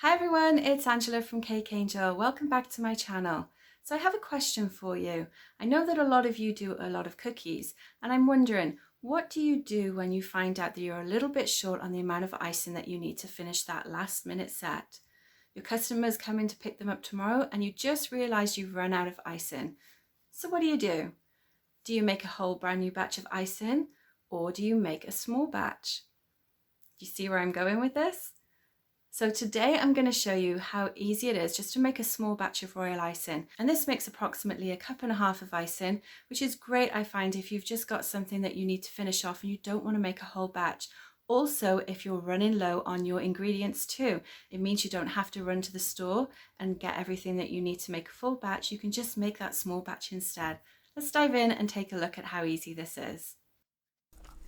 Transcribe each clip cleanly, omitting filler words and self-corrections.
Hi everyone, it's Angela from Cake Angel. Welcome back to my channel. So I have a question for you. I know that a lot of you do a lot of cookies, and I'm wondering, what do you do when you find out that you're a little bit short on the amount of icing that you need to finish that last minute set? Your customers come in to pick them up tomorrow and you just realize you've run out of icing. So what do? Do you make a whole brand new batch of icing, or do you make a small batch? Do you see where I'm going with this? So today I'm going to show you how easy it is just to make a small batch of royal icing, and this makes approximately 1.5 cups of icing, which is great, I find, if you've just got something that you need to finish off and you don't want to make a whole batch. Also, if you're running low on your ingredients too, it means you don't have to run to the store and get everything that you need to make a full batch. You can just make that small batch instead. Let's dive in and take a look at how easy this is.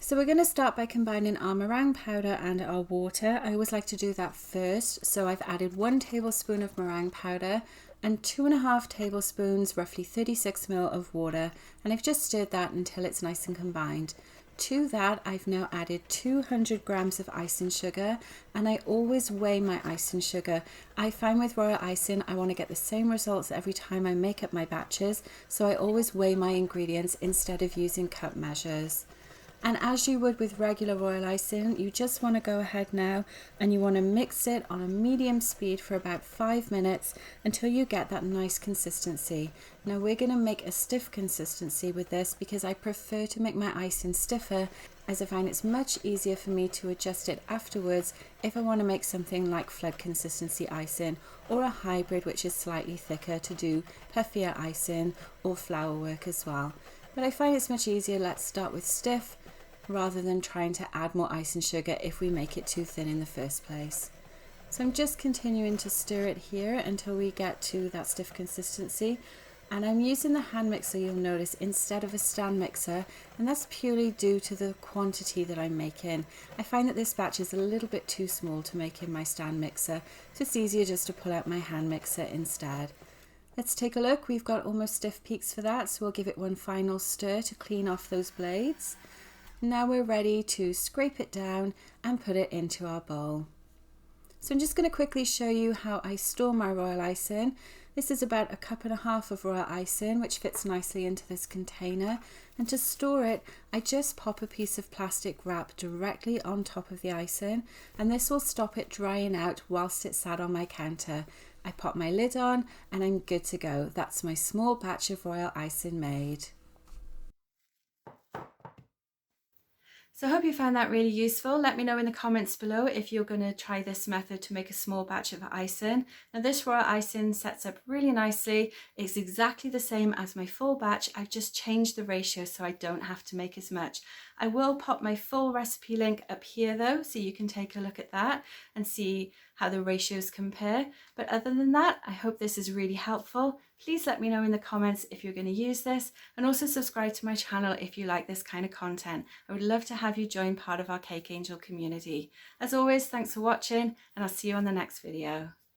So we're going to start by combining our meringue powder and our water. I always like to do that first. So I've added 1 tablespoon of meringue powder and 2.5 tablespoons, roughly 36 ml of water. And I've just stirred that until it's nice and combined. To that, I've now added 200 grams of icing sugar, and I always weigh my icing sugar. I find with royal icing, I want to get the same results every time I make up my batches. So I always weigh my ingredients instead of using cup measures. And as you would with regular royal icing, you just want to go ahead now and you want to mix it on a medium speed for about 5 minutes until you get that nice consistency. Now we're going to make a stiff consistency with this because I prefer to make my icing stiffer, as I find it's much easier for me to adjust it afterwards if I want to make something like flood consistency icing, or a hybrid which is slightly thicker to do puffier icing or flour work as well. But I find it's much easier, let's start with stiff, rather than trying to add more icing sugar if we make it too thin in the first place. So I'm just continuing to stir it here until we get to that stiff consistency. And I'm using the hand mixer, you'll notice, instead of a stand mixer, and that's purely due to the quantity that I'm making. I find that this batch is a little bit too small to make in my stand mixer, so it's easier just to pull out my hand mixer instead. Let's take a look. We've got almost stiff peaks for that, so we'll give it one final stir to clean off those blades. Now we're ready to scrape it down and put it into our bowl. So I'm just going to quickly show you how I store my royal icing. This is about 1.5 cups of royal icing, which fits nicely into this container. And to store it, I just pop a piece of plastic wrap directly on top of the icing, and this will stop it drying out whilst it's sat on my counter. I pop my lid on and I'm good to go. That's my small batch of royal icing made. So I hope you found that really useful. Let me know in the comments below if you're going to try this method to make a small batch of icing. Now this royal icing sets up really nicely. It's exactly the same as my full batch. I've just changed the ratio so I don't have to make as much. I will pop my full recipe link up here though, so you can take a look at that and see how the ratios compare. But other than that, I hope this is really helpful. Please let me know in the comments if you're going to use this, and also subscribe to my channel if you like this kind of content. I would love to have you join part of our Cake Angel community. As always, thanks for watching, and I'll see you on the next video.